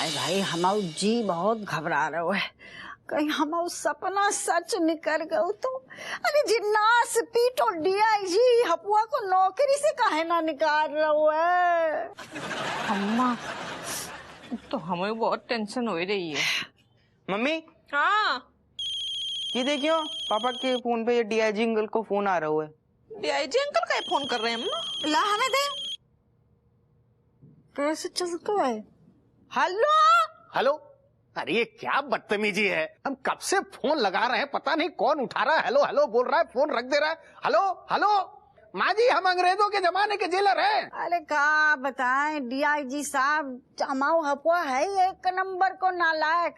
हाय भाई हमारा जी बहुत घबरा रहा है, कहीं हमारा सपना सच निकल गयो तो। अरे जिन्नास पीटो डीआईजी हपुआ को नौकरी से काहे ना निकाल रहा है। अम्मा तो हमें बहुत टेंशन हो रही है। मम्मी हाँ ये देखियो पापा के फोन पे ये डीआईजी अंकल को फोन आ रहा है। डीआईजी अंकल का फोन कर रहे हैं अम्मा। ला हमें दे, कैसे चलता है। हेलो हेलो, अरे ये क्या बदतमीजी है, हम कब से फोन लगा रहे हैं, पता नहीं कौन उठा रहा है। हेलो हेलो बोल रहा है, फोन रख दे रहा है। हेलो हेलो माँ जी, हम अंग्रेजों के जमाने के जेलर हैं। अरे क्या बताएं डीआईजी साहब, हमारा हपुआ है एक नंबर को नालायक।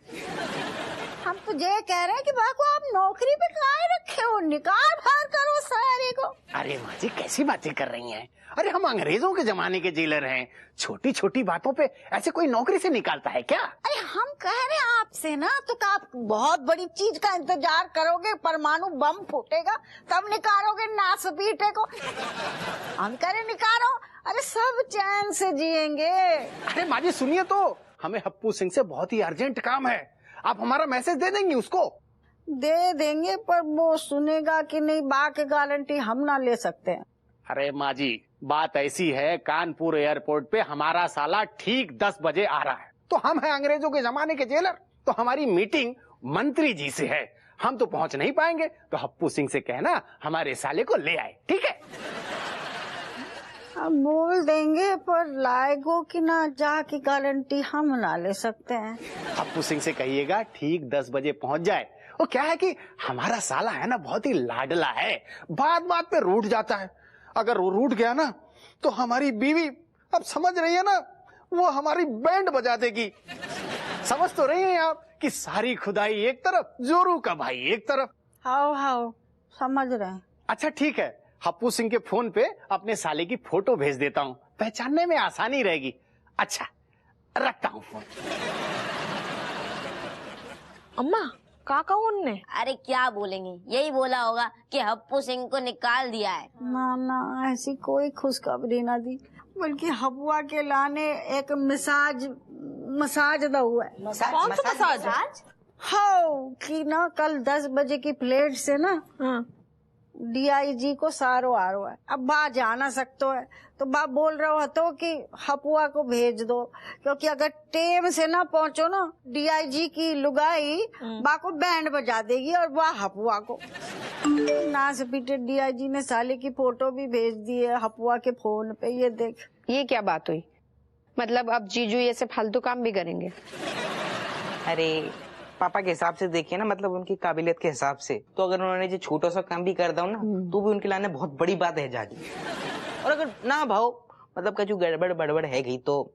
हम तो ये कह रहे हैं कि बाको आप नौकरी पे काहे रखे हो, निकाल बाहर करो सारे को। अरे माँ जी कैसी बातें कर रही हैं, अरे हम अंग्रेजों के जमाने के जेलर हैं, छोटी छोटी बातों पे ऐसे कोई नौकरी से निकालता है क्या। अरे हम कह रहे हैं आपसे ना, तो क्या आप बहुत बड़ी चीज का इंतजार करोगे, परमाणु बम फूटेगा तब निकालोगे नासपीटे को। हम कह रहे निकालो, अरे सब चैन से जिएंगे। अरे माँ जी सुनिए तो, हमें हप्पू सिंह से बहुत ही अर्जेंट काम है, आप हमारा मैसेज दे देंगी उसको। दे देंगे पर वो सुनेगा कि नहीं, बाकी गारंटी हम ना ले सकते हैं। अरे माँ जी बात ऐसी है, कानपुर एयरपोर्ट पे हमारा साला ठीक 10 बजे आ रहा है, तो हम हैं अंग्रेजों के जमाने के जेलर, तो हमारी मीटिंग मंत्री जी से है, हम तो पहुंच नहीं पाएंगे, तो हप्पू सिंह से कहना हमारे साले को ले आए, ठीक है। हम बोल देंगे पर लाएगो कि ना जा की गारंटी हम ना ले सकते हैं। हप्पू सिंह से कहिएगा ठीक 10 बजे पहुंच जाए। वो क्या है कि हमारा साला है ना बहुत ही लाडला है, बात बात पे रूठ जाता है, अगर वो रूठ गया ना तो हमारी बीवी, अब समझ रही है ना, वो हमारी बैंड बजा देगी। समझ तो रही हैं आप कि सारी खुदाई एक तरफ, जोरू का भाई एक तरफ। हाओ समझ रहे हैं। अच्छा ठीक है, हप्पू सिंह के फोन पे अपने साले की फोटो भेज देता हूँ, पहचानने में आसानी रहेगी। अच्छा रखता हूँ फोन। अम्मा का कहा उनने? अरे क्या बोलेंगे, यही बोला होगा कि हप्पू सिंह को निकाल दिया है। ना ना ऐसी कोई खुशखबरी ना दी, बल्कि हपुआ के लाने एक मसाज दा हुआ है। कौन सा मसाज? हाँ कि ना कल 10 बजे की फ्लाइट से ना हाँ। डीआईजी को सारो आ रहा है, अब बा जा ना सकतो है, तो बा बोल रहा तो कि हपुआ को भेज दो, क्योंकि अगर टेम से ना पहुंचो ना डीआईजी की लुगाई बा को बैंड बजा देगी और बा हपुआ को। ना से पीटे डीआईजी ने साले की फोटो भी भेज दी है हपुआ के फोन पे, ये देख। ये क्या बात हुई, मतलब अब जीजू ये सब फालतू काम भी करेंगे? अरे पापा के हिसाब से देखिए ना, मतलब उनकी काबिलियत के हिसाब से, तो अगर उन्होंने जो छोटा सा काम भी कर दो ना तो भी उनके लाने बहुत बड़ी बात है जागी। और अगर ना भाव मतलब का जो गड़बड़ बड़बड़ है गई तो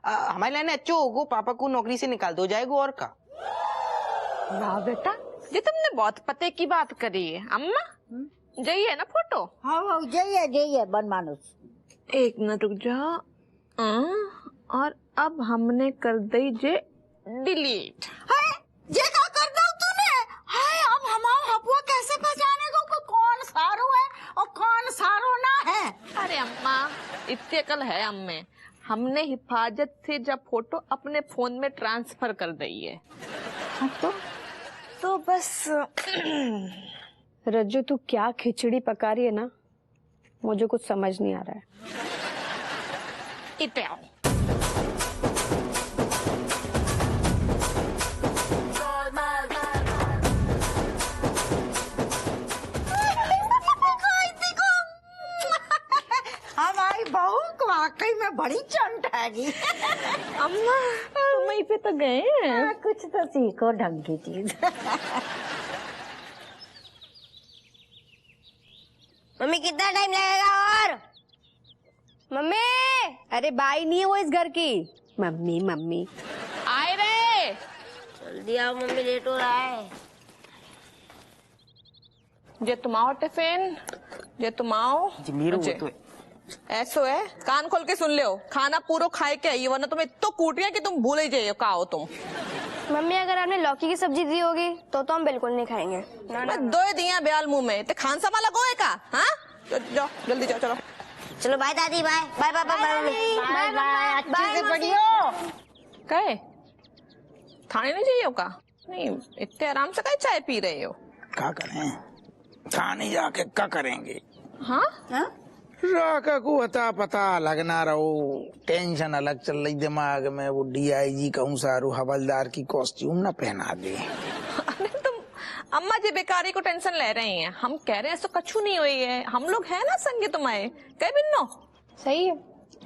हमारे लाने अच्छो होगो, पापा को नौकरी से निकाल दो जाएगो और का। वाह बेटा, ये तुमने बहुत पते की बात करी है। अम्मा यही है ना फोटो? हाँ यही है बन मानुस। एक मिनट रुक जा। और अब हमने कर दी जे डिलीट। ये क्या कर दो तूने? हाय अब हमारा हपुआ कैसे पहचाने को कौन सारो है और कौन सारो ना है? अरे अम्मा इतनी अकल है हमें, हमने हिफाजत से जब फोटो अपने फोन में ट्रांसफर कर दी है। तो बस रज्जू तू क्या खिचड़ी पका रही है ना, मुझे कुछ समझ नहीं आ रहा है। इते आओ। हमारी बहू वाकई में बड़ी चंट हैगी। अम्मा तुम वहीं पे तो गए हैं। कुछ तो सीखो ढंग की चीज। मम्मी कितना टाइम लगेगा? और मम्मी, अरे बाई नहीं है वो इस घर की। मम्मी मम्मी आए रे। जल्दी आओ मम्मी, लेट हो रहा है। जे तुम आओ टिफिन, जे तुम आओ। ऐसो है, कान खोल के सुन ले, खाना पूरा खाए के आई, वरना तुम्हें इतना कूटिया कि तुम भूल ही जाइए का हो तुम। मम्मी अगर आपने लौकी की सब्जी दी होगी तो हम बिल्कुल नहीं खाएंगे। मैं दो दिया ब्याल मुंह में, ते खान समा लगो है का? हाँ जाओ जल्दी जाओ, चलो चलो बाय दादी, bye bye bye bye bye bye, अच्छे से पढ़ियो। कहे थाने नहीं जाइए का? नहीं, इतने आराम से कहीं चाय पी रहे हो? क्या करें, थाने जाके क्या करेंगे? हाँ राका को अता पता लगना रहो, टेंशन अलग चल रही दिमाग में। वो DIG कहूँ सारू हवलदार की कॉस्ट्यूम ना पहना दे। अरे तुम अम्मा जी बेकारी को टेंशन ले रही हैं, हम कह रहे हैं ऐसा कछु नहीं हुई है, हम लोग है ना संगे तुम्हारे, कह बिन्नो सही है।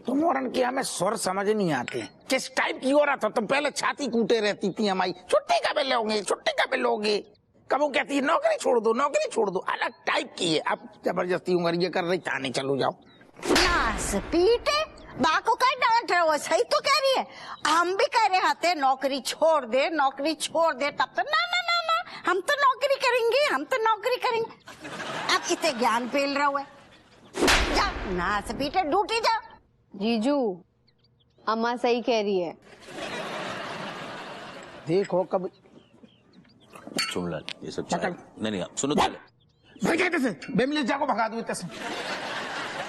तुम औरन की हमें स्वर समझ नहीं आते, किस टाइप की औरत हो तुम? पहले छाती कूटे रहती थी हमारी, छुट्टी कब लोगे, छुट्टी कब लोगे? कब वो कहती है नौकरी छोड़ दो, नौकरी छोड़ दो, अलग टाइप की है। अब जबरदस्ती उंगली ये कर रही, थाने चलो जाओ। नास पीटे बा को कहीं डांट रहे हो, सही तो कह रही है। हम भी कह रहे आते नौकरी छोड़ दे, नौकरी छोड़ दे, तब तो ना ना ना ना हम तो नौकरी करेंगे, हम तो नौकरी करेंगे। अब इतने ज्ञान पेल रहा हुआ है, जा नास पीटे ड्यूटी जा। जीजू अम्मा सही कह रही है। देखो कब सुन ला ये सब चाय नहीं सुनो पहले बेमिले जाको भगा दो तैसे,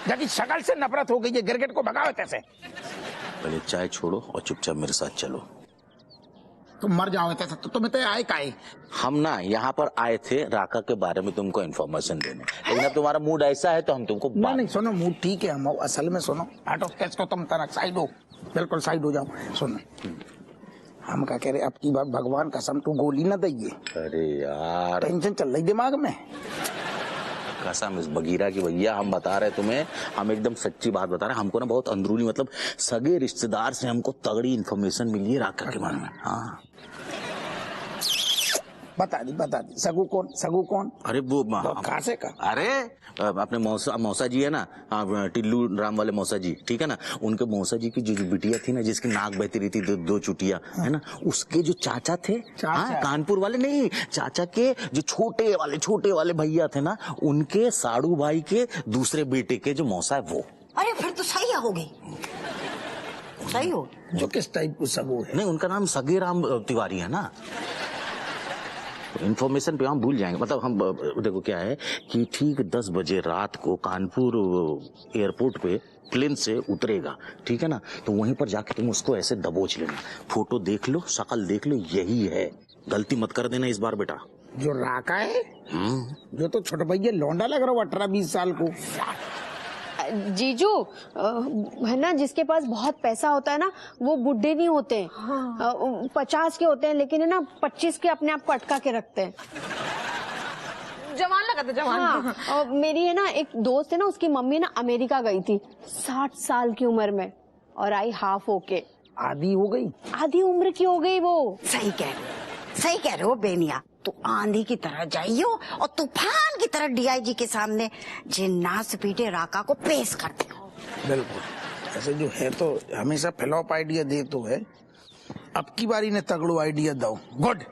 जाकी शक्ल से नफरत हो गई है, गिरगिट को भगाओ तैसे। पहले चाय छोड़ो और चुपचाप मेरे साथ चलो। तुम मर जाओ तैसे, तो तुम्हें तो आए काहे? हम ना यहाँ पर आए थे राका के बारे में तुमको इन्फॉर्मेशन देने, लेकिन अब तुम्हारा मूड ऐसा है तो हम तुमको नहीं सुनो, मूड ठीक है, हम असल में सुनो, हटो केस को, तुम तरह साइड हो, बिल्कुल साइड हो जाओ। सुनो हम क्या कह रहे, अब की बार भगवान कसम तू गोली न दइए। अरे यार टेंशन चल रही दिमाग में। कसम इस बगीरा की भैया, हम बता रहे तुम्हें, हम एकदम सच्ची बात बता रहे हैं। हमको ना बहुत अंदरूनी मतलब सगे रिश्तेदार से हमको तगड़ी इन्फॉर्मेशन मिली है राका के बारे में। हाँ बता दी। सगू कौन? अरे वो खासे का, अरे अपने मौसा जी है ना, टिल्लू राम वाले मौसा जी, ठीक है ना, उनके मौसा जी की जो बिटिया थी ना, जिसकी नाक बहती रही थी, दो चुटिया है ना, उसके जो चाचा थे, हाँ, कानपुर वाले नहीं, चाचा के जो छोटे वाले भैया थे ना, उनके साड़ू भाई के दूसरे बेटे के जो मौसा है वो। अरे फिर तो सही होगी, सही हो। जो किस टाइप को सगू है? नहीं, उनका नाम सगे राम तिवारी है ना। इन्फॉर्मेशन पे हम भूल जाएंगे, मतलब हम देखो क्या है कि ठीक 10 बजे रात को कानपुर एयरपोर्ट पे प्लेन से उतरेगा, ठीक है ना, तो वहीं पर जाके तुम उसको ऐसे दबोच लेना, फोटो देख लो, शक्ल देख लो, यही है, गलती मत कर देना इस बार बेटा। जो राका है, जो तो छोटा भैया लौंडा लग रहा हो 18-20 साल को। जीजू है ना, जिसके पास बहुत पैसा होता है ना, वो बुढ़े नहीं होते। हाँ। 50 के होते हैं, लेकिन है ना 25 के अपने आप को अटका के रखते हैं। जवान लगा था, जवान। हाँ। और मेरी है ना एक दोस्त है ना, उसकी मम्मी ना अमेरिका गई थी 60 साल की उम्र में, और आई हाफ होके। आधी हो गई, आधी उम्र की हो गई वो। सही कह रहे हो बेनिया, तू आंधी की तरह जाइयो और तूफान की तरह DIG के सामने जिन्नास पीटे राका को पेश कर दो। बिल्कुल ऐसे जो है तो हमेशा फ्लॉप आइडिया दे तो है, अब की बारी ने तगड़ो आइडिया दो। गुड,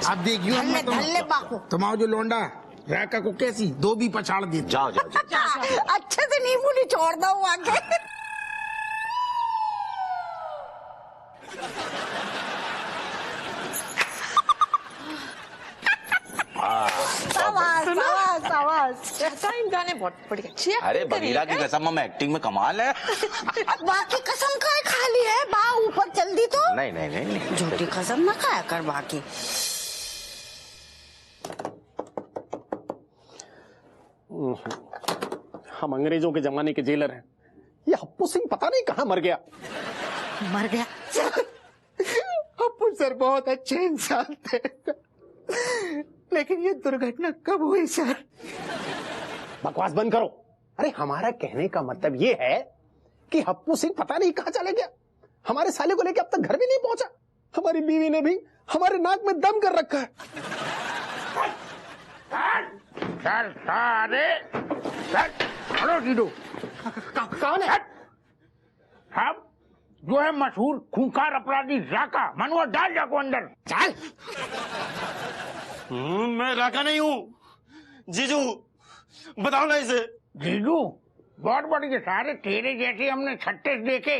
अब देखियो धल्ले बाकू, तुम्हारा जो लौंडा राका को कैसी दो भी पछाड़ दे। जाओ अच्छे से नींबू निचोड़ दो आगे। टाइम गाने बहुत बढ़िया। अरे बगीरा की कसम, हम एक्टिंग में कमाल है। बाकी कसम खा ली है, बा ऊपर जल्दी तो। नहीं झूठी कसम ना खाया कर बाकी। हम अंग्रेजों के जमाने के जेलर हैं, ये हप्पू सिंह पता नहीं कहाँ मर गया। हप्पू सर बहुत अच्छे इंसान थे, लेकिन ये दुर्घटना कब हुई सर? बकवास बंद करो। अरे हमारा कहने का मतलब ये है कि हप्पू सिंह पता नहीं कहाँ चले गया, हमारे साले को लेके अब तक घर भी नहीं पहुंचा, हमारी बीवी ने भी हमारे नाक में दम कर रखा है। कौन है? हम जो है मशहूर खूंखार अपराधी राका, मनुआ डाल जाको अंदर। चल। मैं राका नहीं हूँ जीजू, बताओ ना इसे। जीजू बहुत बड़ी सारे तेरे जैसे हमने 36 देखे,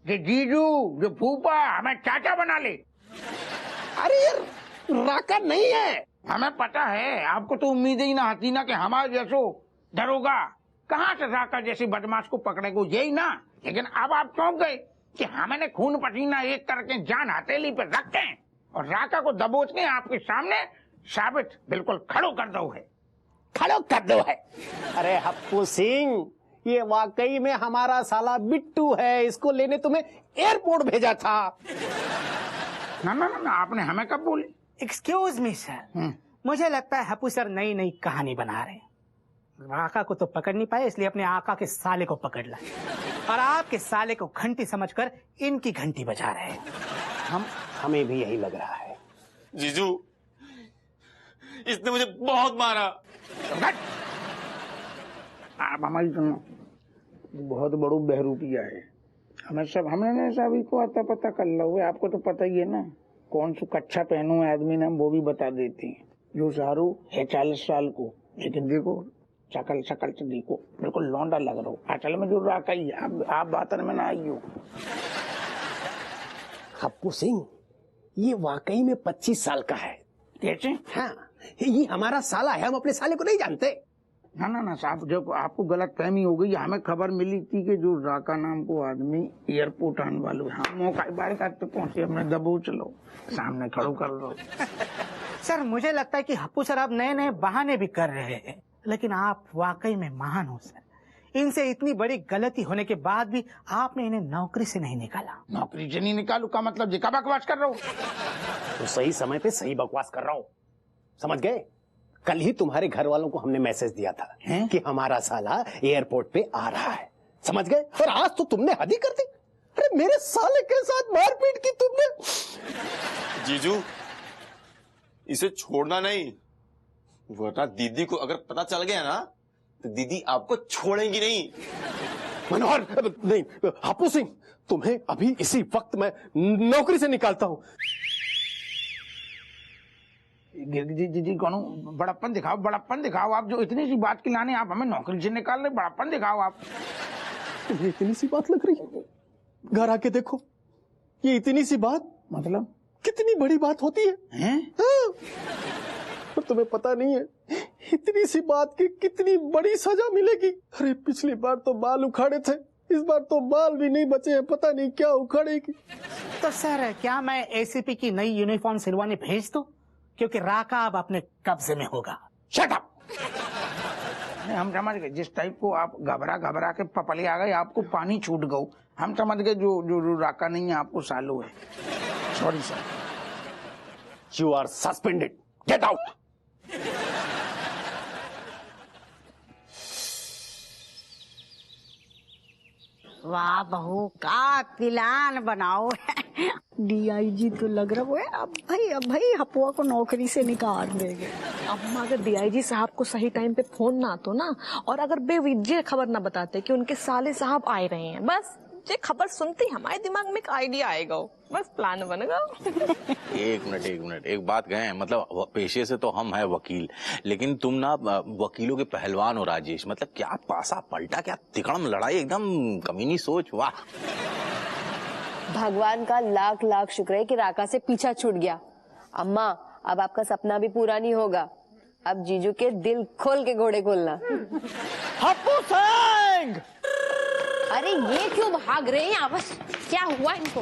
कि जीजू जो फूफा हमें चाचा बना ले। अरे यार राका नहीं है। हमें पता है, आपको तो उम्मीद ही ना आती ना कि हमारे जैसो दरोगा कहाँ से राका जैसी बदमाश को पकड़ेगो, यही ना। लेकिन अब आप चौंक गए कि हमने खून पसीना एक करके जान हथेली पे रख के और राका को दबोच के आपके सामने साबित बिल्कुल खड़ो कर दो है, खड़ो कर दो है। अरे हप्पू सिंह, ये वाकई में हमारा साला बिट्टू है, इसको लेने तुम्हें एयरपोर्ट भेजा था। ना ना ना, आपने हमें कब बोली? एक्सक्यूज मी सर, मुझे लगता है हप्पू सर नई नई कहानी बना रहे हैं। आका को तो पकड़ नहीं पाए, इसलिए अपने आका के साले को पकड़ लाए और आपके साले को घंटी समझकर इनकी घंटी बजा रहे हैं। हमें भी यही लग रहा है। जीजू, इसने मुझे बहुत मारा। आप हमारी सुनो, बहुत बड़ू बहरूपिया है। हमें सब हमने सभी को आता पता कर लो। आपको तो पता ही है ना, कौन सा कच्छा पहनो है आदमी ने, वो भी बता देती है। जो सारू है 40 साल को, लेकिन देखो शकल शकल से देखो बिल्कुल लौंडा लग रहा हो। असल में जो राका ही है, आप बातन में ना आई हो। हप्पू सिंह, ये वाकई में 25 साल का है। कैसे? हाँ, ये हमारा साला है, हम अपने साले को नहीं जानते। ना ना ना साहब, जब आपको गलत फहमी हो गई, हमें खबर मिली थी कि जो राका नाम को आदमी एयरपोर्ट आने वाले, हम मौका बार पे पहुंचे, हमने दबोच लो, सामने खड़ो कर लो। सर मुझे लगता है कि हप्पू सर आप नए नए बहाने भी कर रहे हैं, लेकिन आप वाकई में महान हो सर। इनसे इतनी बड़ी गलती होने के बाद भी आपने इन्हें नौकरी से नहीं निकाला। नौकरी से नहीं निकालू का मतलब जी, कब बकवास कर रहा हूँ? तो सही समय पे सही बकवास कर रहा हूँ, समझ गए? कल ही तुम्हारे घर वालों को हमने मैसेज दिया था कि हमारा साला एयरपोर्ट पे आ रहा है, समझ गए? और आज तो तुमने हद ही कर दी। अरे मेरे साले के साथ मारपीट की तुमने। जीजू, इसे छोड़ना नहीं, वरना दीदी को अगर पता चल गया ना तो दीदी आपको छोड़ेंगी नहीं। मनोहर, नहीं हप्पू सिंह, तुम्हें अभी इसी वक्त मैं नौकरी से निकालता हूँ। जी कौन बड़प्पन दिखाओ, बड़प्पन दिखाओ। आप जो इतनी सी बात की लाने आप हमें नौकरी से निकाल रहे, बड़प्पन दिखाओ आप। तुम्हें इतनी सी बात लग रही है? घर आके देखो, ये इतनी सी बात मतलब कितनी बड़ी बात होती है? हाँ। और तुम्हें पता नहीं है इतनी सी बात की कितनी बड़ी सजा मिलेगी। अरे पिछली बार तो बाल उखाड़े थे, इस बार तो बाल भी नहीं बचे हैं, पता नहीं क्या उखाड़ेगी। तो सर क्या मैं एसीपी की नई यूनिफॉर्म सिलवाने भेज दूं? क्योंकि राका अब अपने कब्जे में होगा। Shut up! हम समझ गए, जिस टाइप को आप घबरा के पपले आ गए, आपको पानी छूट गओ। हम समझ गए जो राका नहीं है, आपको सालू है। Sorry sir. You are suspended, get out. वाह बहू, का प्लान बनाओ। डीआईजी तो लग रहा है अब भाई हपुआ को नौकरी से निकाल देंगे। अम्मा अगर डीआईजी साहब को सही टाइम पे फोन ना आतो ना, और अगर बेवजह खबर ना बताते कि उनके साले साहब आए रहे हैं, बस ये खबर सुनते हमारे दिमाग में एक आइडिया आएगा, बस प्लान बनेगा। एक मिनट, एक बात कहें, मतलब पेशे से तो हम है वकील, लेकिन तुम ना वकीलों के पहलवान हो राजेश। मतलब क्या पासा पलटा, क्या तिकड़म लड़ाई, एकदम कमीनी सोच, वाह। भगवान का लाख लाख शुक्र है कि राका से पीछा छूट गया। अम्मा अब आपका सपना भी पूरा नहीं होगा, अब जीजू के दिल खोल के घोड़े खोलना। हप्पू सिंह! अरे ये क्यों भाग रहे हैं आपस? क्या हुआ इनको?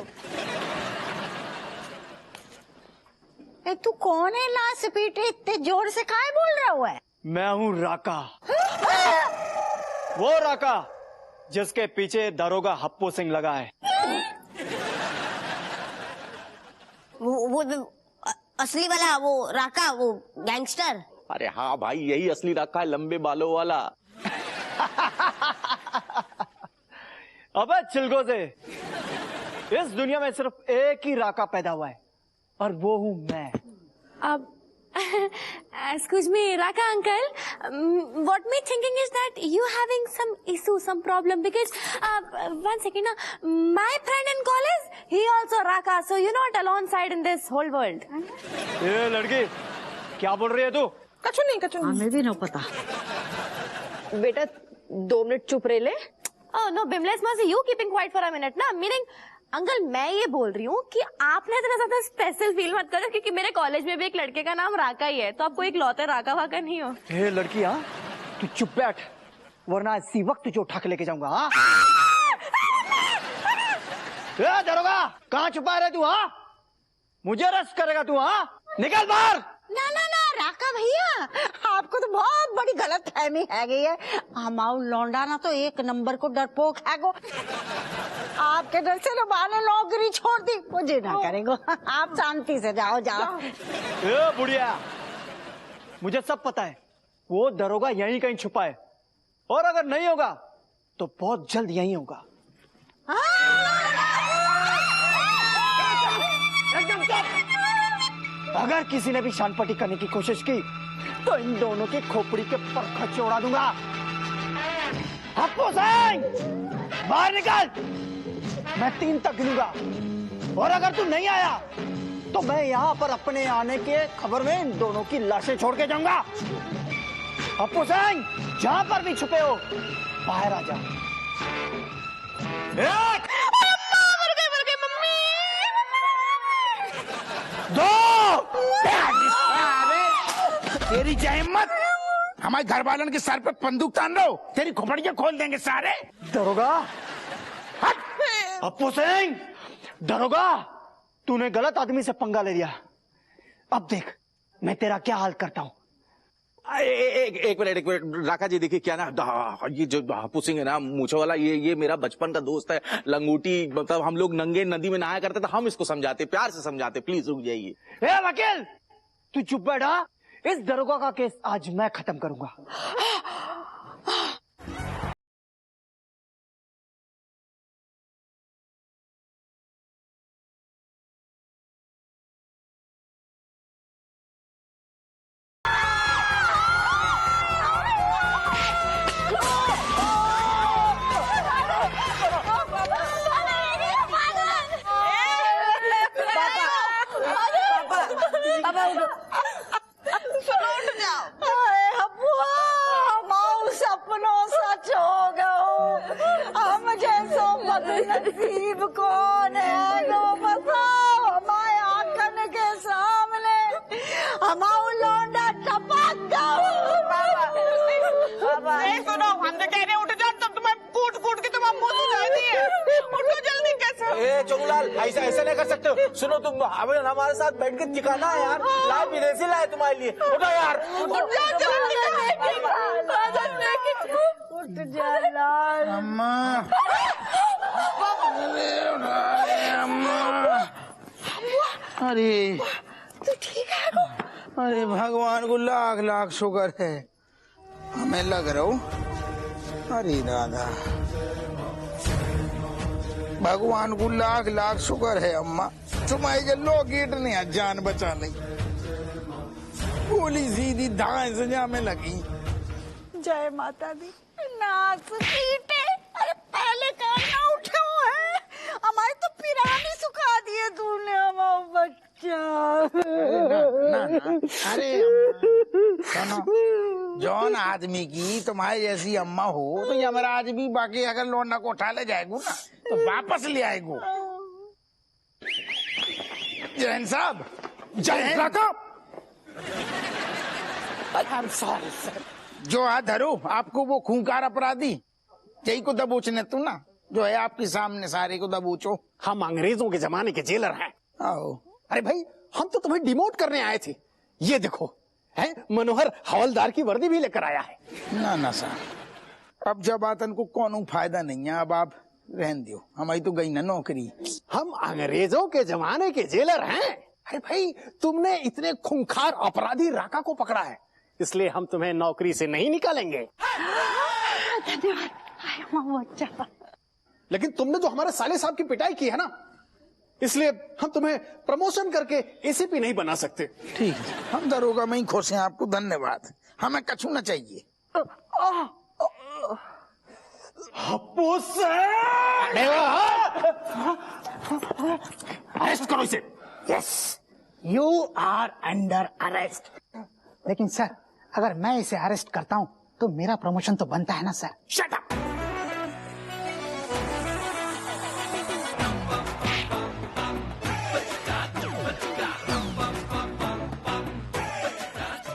तू कौन है लाश पीटे इतने जोर से काहे बोल रहा हुआ है? मैं हूँ राका। वो राका जिसके पीछे दरोगा हप्पू सिंह लगा है। वो असली वाला, वो राका, वो गैंगस्टर। अरे हाँ भाई, यही असली राका है, लंबे बालों वाला। अबे चिलगो से, इस दुनिया में सिर्फ एक ही राका पैदा हुआ है और वो हूँ मैं। अब excuse me, Raka uncle, what me thinking is that you having some issue, some problem, because one second, my friend in college, he also Raka, so you're not alone side in this whole world. ये लड़की क्या बोल रही है तू? कछु नहीं। हमें भी नहीं पता। बेटा 2 मिनट चुप रह ले। Oh no, Bimles must you keeping quiet for a minute, ना? Meaning, अंकल मैं ये बोल रही हूँ कि आपने इतना ज्यादा स्पेशल फील मत करो, क्योंकि मेरे कॉलेज में भी एक लड़के का नाम राका ही है, तो आपको एक लौते राका वाका नहीं हो। हे लड़की, हाँ तू चुप बैठ, वरना इसी वक्त तुझे उठा के लेके जाऊंगा। हाँ दरोगा, कहाँ छुपा रहे तू? हाँ, मुझे अरेस्ट करेगा तू? हाँ, निकल बाहर। ना ना ना राका भैया, आपको तो बहुत बड़ी गलत फहमी है गई है। हमाऊ लौंडा ना तो एक नंबर को डरपोक है गो। आपके डर से ना माने नौकरी छोड़ दी, मुझे ना करेगो। आप शांति से जाओ जाओ। ए बुढ़िया, मुझे सब पता है, वो दरोगा यहीं कहीं छुपा है, और अगर नहीं होगा तो बहुत जल्द यहीं होगा। एकदम चुप। अगर किसी ने भी शानपट्टी करने की कोशिश की तो इन दोनों की खोपड़ी के परखच्चे उड़ा दूंगा। हप्पू सिंह, बाहर निकल। मैं 3 तक गिनूंगा, और अगर तू नहीं आया तो मैं यहाँ पर अपने आने के खबर में इन दोनों की लाशें छोड़ के जाऊंगा। हप्पू सिंह, जहां पर भी छुपे हो बाहर आ जा। तेरी क्या हिम्मत, हमारे घर वालों के सर पे बंदूक तान रहे हो? तेरी खोपड़ियां खोल देंगे सारे। दरोगा, हप्पू सिंह, दरोगा, तूने गलत आदमी से पंगा ले लिया। अब देख मैं तेरा क्या हाल करता हूँ। एक मिनट राका जी, देखिए क्या ना, ये जो हप्पू सिंह है ना मूछों वाला, ये मेरा बचपन का दोस्त है, लंगूटी। मतलब हम लोग नंगे नदी में नहाया करते थे, हम इसको समझाते, प्यार से समझाते। प्लीज रुक जाइए। ए वकील, तू चुप बैठा। इस दरोगा का केस आज मैं खत्म करूंगा। नसीब कौन है जो बताओ हमारे आंखन के सामने हमारा लौंडा टपक सुनो, हम तो कह रहे उठ जाओ, तब तुम्हें कूट कूट के तुम मुंह सुझाई दिए। उठो जल्दी। कैसे? चोंगलाल, ऐसा नहीं कर सकते हो। सुनो, तुम हमारे साथ बैठ के दिखाना है यार, लाए विदेशी लाए तुम्हारे लिए। उठो यार, उठ जा लाल। अम्मा, अरे तू ठीक है? अरे भगवान को लाख लाख शुक्र है, हमें लग रहा हूँ। अरे दादा, भगवान को लाख लाख शुक्र है अम्मा, तुम्हारे जो लॉकेट ने जान बचा ली। गोली सीधी धाए सजा में लगी। जय माता दी। नाच कीटे, अरे पहले कहना उठे हुए हैं, हमारे तो पिरानी सुखा दिए तूने हमारा बच्चा। अरे सुनो, जौन आदमी की तुम्हारी जैसी अम्मा हो तो यमराज भी बाकी अगर लौंडा को उठा ले जाएगो ना तो वापस ले आएगो। जैन साहब, जय सॉरी सर। जो हाथ धरो, आपको वो खूंखार अपराधी यही को दबोचने तू ना, जो है आपके सामने सारे को दबोचो। हम अंग्रेजों के जमाने के जेलर हैं। आओ। अरे भाई, हम तो तुम्हें डिमोट करने आए थे। ये देखो, है मनोहर हवलदार की वर्दी भी लेकर आया है। ना ना सर, अब जब आतन को कौन फायदा नहीं है, अब आप रहन दो, हमारी तो गई ना नौकरी। हम अंग्रेजों के जमाने के जेलर हैं। अरे भाई, तुमने इतने खूंखार अपराधी राका को पकड़ा है, इसलिए हम तुम्हें नौकरी से नहीं निकालेंगे। धन्यवाद। लेकिन तुमने जो हमारे साले साहब की पिटाई की है ना, इसलिए हम तुम्हें प्रमोशन करके एसीपी नहीं बना सकते। ठीक है, हम दरोगा में ही खुश हैं, आपको धन्यवाद। हमें कछु न चाहिए। अरेस्ट करो इसे। Yes, you are under arrest. लेकिन सर, अगर मैं इसे अरेस्ट करता हूँ तो मेरा प्रमोशन तो बनता है ना सर। Shut up.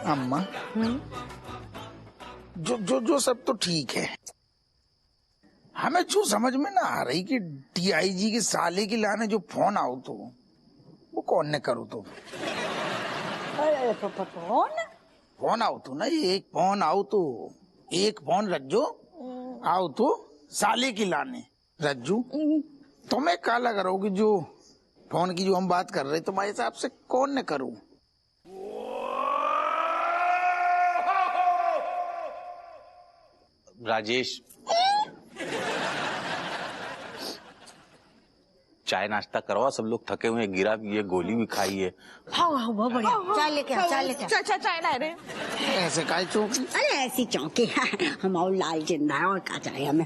अम्मा, जो सब तो ठीक है, हमें क्यों समझ में ना आ रही कि डीआईजी के साले की लाने जो फोन आओ तो वो कौन ने करो तो फोन आओ तो ना, एक फोन आओ तो एक फोन रज्जो आओ तो साले की लाने रज्जू तुम्हें काला करोगी जो फोन की जो हम बात कर रहे तुम्हारे हिसाब से कौन ने करूं? राजेश चाय नाश्ता करवा, सब लोग थके हुए, गिरा भी है, गोली भी खाई है। हाँ बहुत बढ़िया, चाय लेके आ, चाय लेके आ। चाय ला रहे ऐसे काय चौकी? अरे ऐसी चौकी है, हम और लाल जिंदा है और क्या चाहिए हमें।